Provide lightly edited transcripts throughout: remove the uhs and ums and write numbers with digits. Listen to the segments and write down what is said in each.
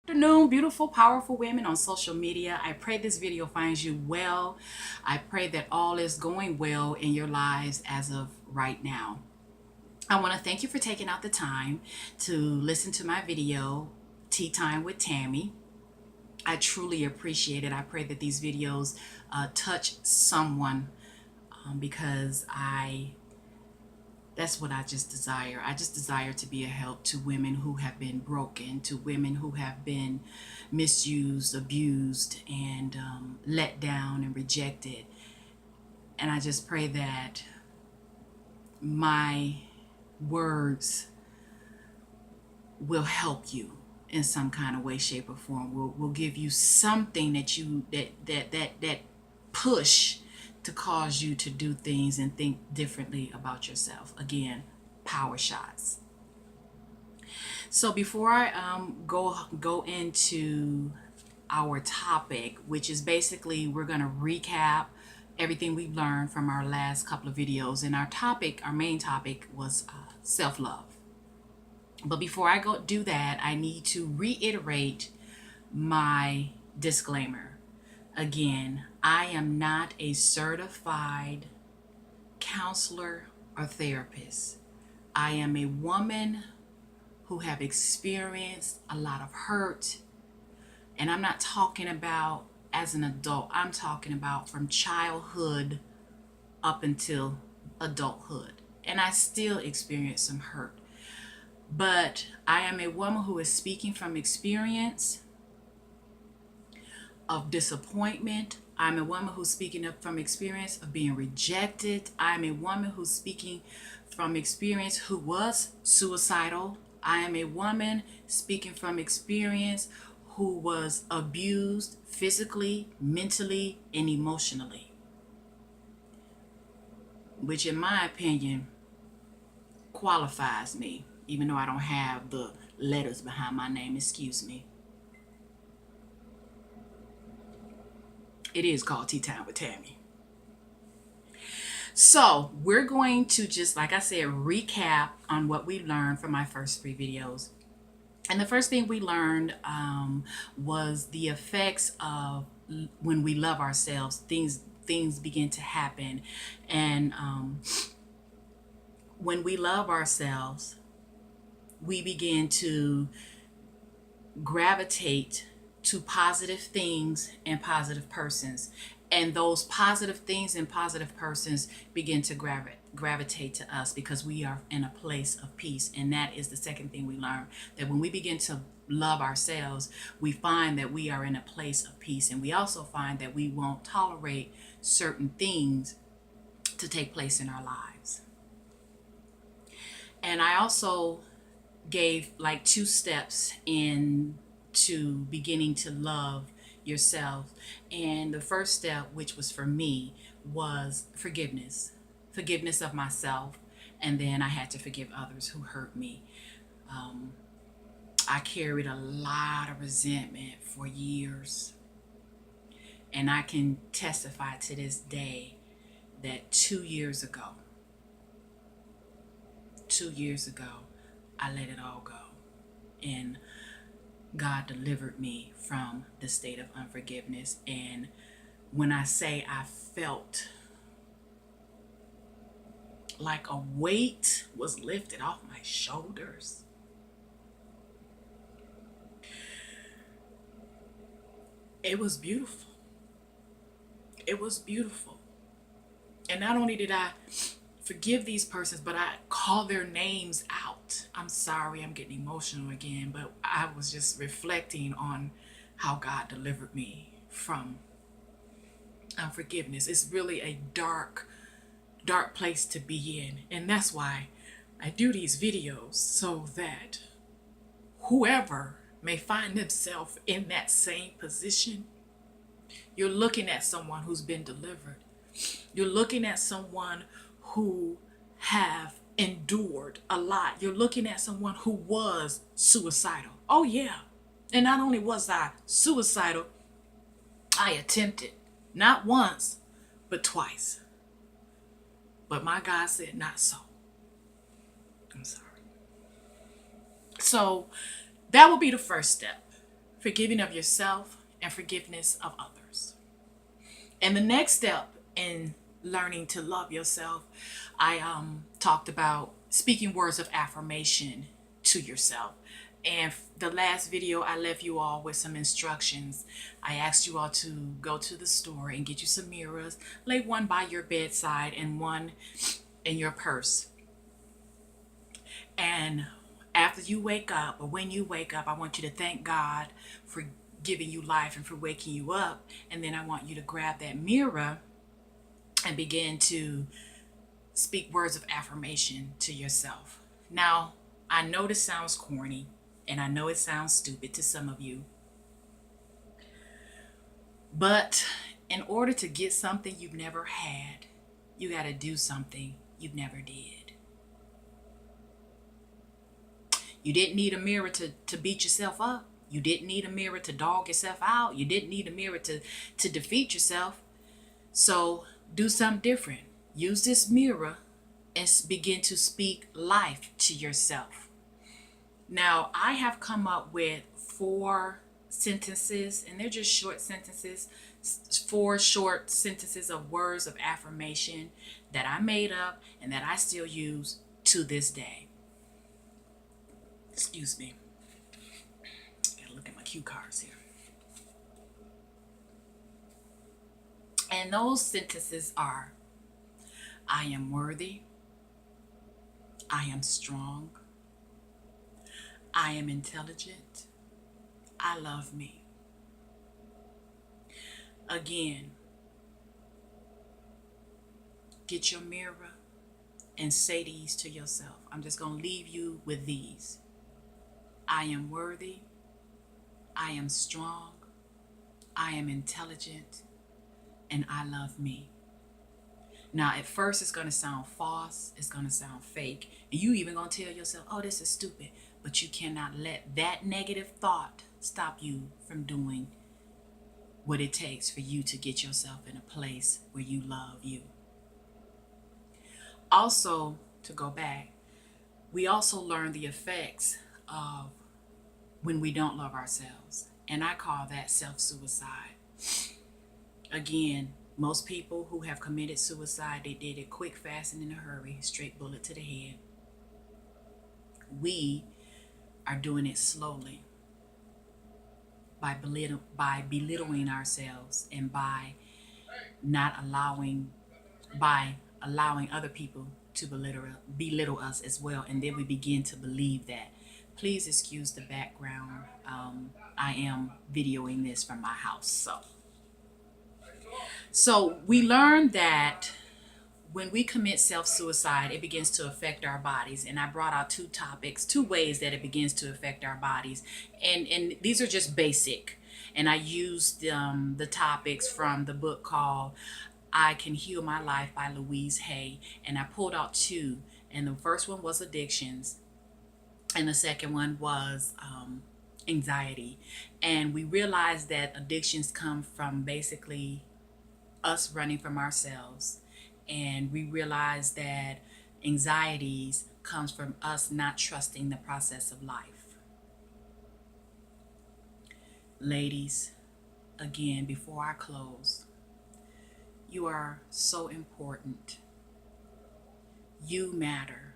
Afternoon, beautiful, powerful women on social media. I pray this video finds you well. I pray that all is going well in your lives as of right now. I want to thank you for taking out the time to listen to my video, Tea Time with Tammy. I truly appreciate it. I pray that these videos touch someone because that's what I just desire. I just desire to be a help to women who have been broken, to women who have been misused, abused, and let down and rejected. And I just pray that my words will help you in some kind of way, shape, or form. Will give you something that push to cause you to do things and think differently about yourself. Again, power shots. So before I go into our topic, which is basically we're going to recap everything we've learned from our last couple of videos, and our main topic was self-love. But before I go do that, I need to reiterate my disclaimer. Again, I am not a certified counselor or therapist. I am a woman who have experienced a lot of hurt. And I'm not talking about as an adult. I'm talking about from childhood up until adulthood. And I still experience some hurt. But I am a woman who is speaking from experience of disappointment. I'm a woman who's speaking up from experience of being rejected. I'm a woman who's speaking from experience who was suicidal. I am a woman speaking from experience who was abused physically, mentally, and emotionally, which in my opinion qualifies me, even though I don't have the letters behind my name, excuse me. It is called Tea Time with Tammy. So we're going to just, like I said, recap on what we learned from my first 3 videos. And the first thing we learned was the effects of when we love ourselves, things begin to happen. And when we love ourselves, we begin to gravitate to positive things and positive persons. And those positive things and positive persons begin to gravitate to us because we are in a place of peace. And that is the second thing we learn, that when we begin to love ourselves, we find that we are in a place of peace. And we also find that we won't tolerate certain things to take place in our lives. And I also gave like 2 steps into beginning to love yourself. And the first step, which was for me, was forgiveness of myself. And then I had to forgive others who hurt me. I carried a lot of resentment for years. And I can testify to this day that 2 years ago, I let it all go. And God delivered me from the state of unforgiveness. And when I say I felt like a weight was lifted off my shoulders, it was beautiful. It was beautiful. And not only did I forgive these persons, but I call their names out. I'm sorry, I'm getting emotional again, but I was just reflecting on how God delivered me from unforgiveness. It's really a dark place to be in. And that's why I do these videos, so that whoever may find themselves in that same position, you're looking at someone who's been delivered. You're looking at someone who have endured a lot. You're looking at someone who was suicidal. Oh yeah. And not only was I suicidal, I attempted, not once, but twice. But my God said, not so. I'm sorry. So that will be the first step. forgiving of yourself, and forgiveness of others. And the next step in learning to love yourself, I talked about speaking words of affirmation to yourself. And the last video, I left you all with some instructions. I asked you all to go to the store and get you some mirrors, lay one by your bedside and one in your purse. And after you wake up, or when you wake up, I want you to thank God for giving you life and for waking you up. And then I want you to grab that mirror and begin to speak words of affirmation to yourself. Now, I know this sounds corny and I know it sounds stupid to some of you, but in order to get something you've never had, you got to do something you've never did. You didn't need a mirror to beat yourself up. You didn't need a mirror to dog yourself out. You didn't need a mirror to defeat yourself. So do something different. Use this mirror and begin to speak life to yourself. Now, I have come up with 4 sentences, and they're just short sentences, 4 short sentences of words of affirmation that I made up and that I still use to this day. Excuse me. Gotta look at my cue cards here. And those sentences are: I am worthy. I am strong. I am intelligent. I love me. Again, get your mirror and say these to yourself. I'm just going to leave you with these. I am worthy. I am strong. I am intelligent. And I love me. Now, at first, it's going to sound false. It's going to sound fake. And you even going to tell yourself, oh, this is stupid. But you cannot let that negative thought stop you from doing what it takes for you to get yourself in a place where you love you. Also, to go back, we also learn the effects of when we don't love ourselves. And I call that self-suicide. Again, most people who have committed suicide, they did it quick, fast, and in a hurry, straight bullet to the head. We are doing it slowly by belittling ourselves and by allowing other people to belittle us as well. And then we begin to believe that. Please excuse the background. I am videoing this from my house. So we learned that when we commit self-suicide, it begins to affect our bodies. And I brought out 2 topics, 2 ways that it begins to affect our bodies. And these are just basic. And I used the topics from the book called I Can Heal My Life by Louise Hay. And I pulled out 2. And the first one was addictions. And the second one was anxiety. And we realized that addictions come from basically us running from ourselves. And we realize that anxieties comes from us not trusting the process of life. Ladies, again, before I close, you are so important. You matter.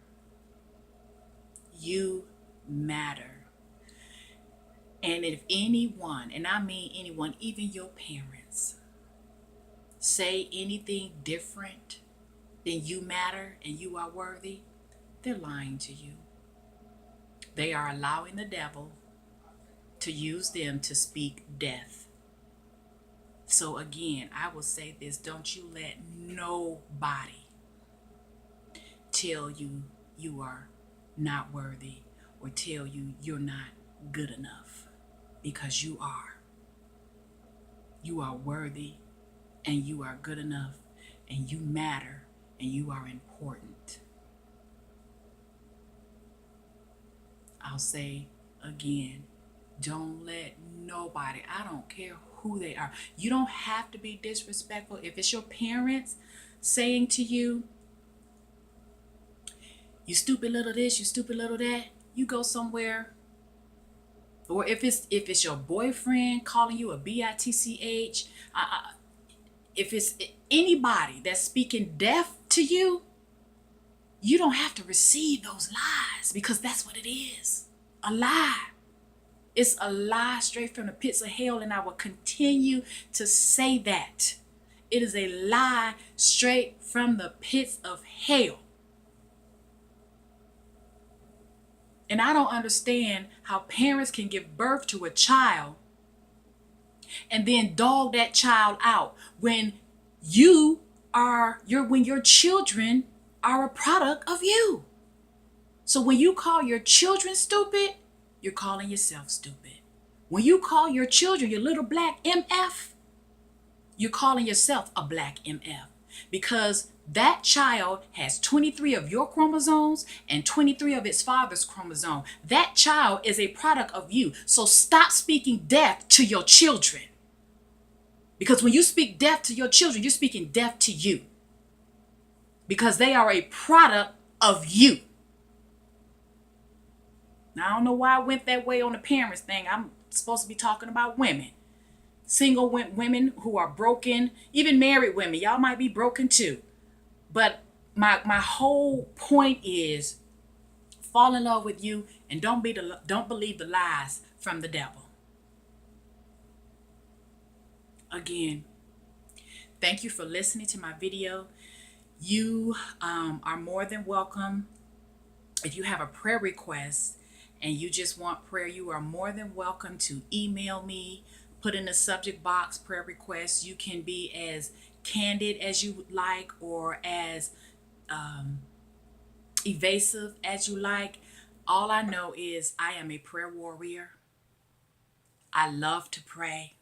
You matter. And if anyone, and I mean anyone, even your parents, say anything different than you matter and you are worthy, they're lying to you. They are allowing the devil to use them to speak death. So again, I will say this: don't you let nobody tell you you are not worthy or tell you you're not good enough, because you are. You are worthy and you are good enough and you matter and you are important. I'll say again, don't let nobody, I don't care who they are. You don't have to be disrespectful. If it's your parents saying to you, you stupid little this, you stupid little that, you go somewhere Or if it's your boyfriend calling you a bitch, if it's anybody that's speaking death to you, you don't have to receive those lies, because that's what it is. A lie. It's a lie straight from the pits of hell, and I will continue to say that. It is a lie straight from the pits of hell. And I don't understand how parents can give birth to a child and then dog that child out when when your children are a product of you. So when you call your children stupid, you're calling yourself stupid. When you call your children your little black MF, you're calling yourself a black MF, because that child has 23 of your chromosomes and 23 of its father's chromosome. That child is a product of you. So stop speaking death to your children. Because when you speak death to your children, you're speaking death to you. Because they are a product of you. Now, I don't know why I went that way on the parents thing. I'm supposed to be talking about women. Single women who are broken, even married women. Y'all might be broken too. But my whole point is, fall in love with you and don't believe the lies from the devil. Again, thank you for listening to my video. You are more than welcome. If you have a prayer request and you just want prayer, you are more than welcome to email me. Put in the subject box prayer requests. You can be as candid as you would like, or as evasive as you like. All I know is I am a prayer warrior. I love to pray.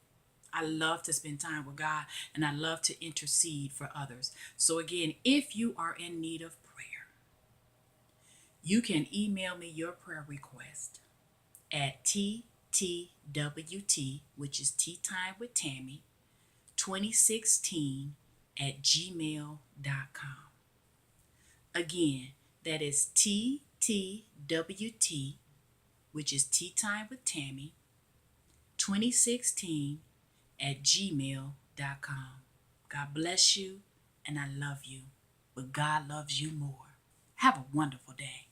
I love to spend time with God, and I love to intercede for others. So again, if you are in need of prayer, you can email me your prayer request at TTWT, which is Tea Time with Tammy, 2016 at gmail.com. Again, that is TTWT, which is Tea Time with Tammy, 2016 at gmail.com. God bless you, and I love you, but God loves you more. Have a wonderful day.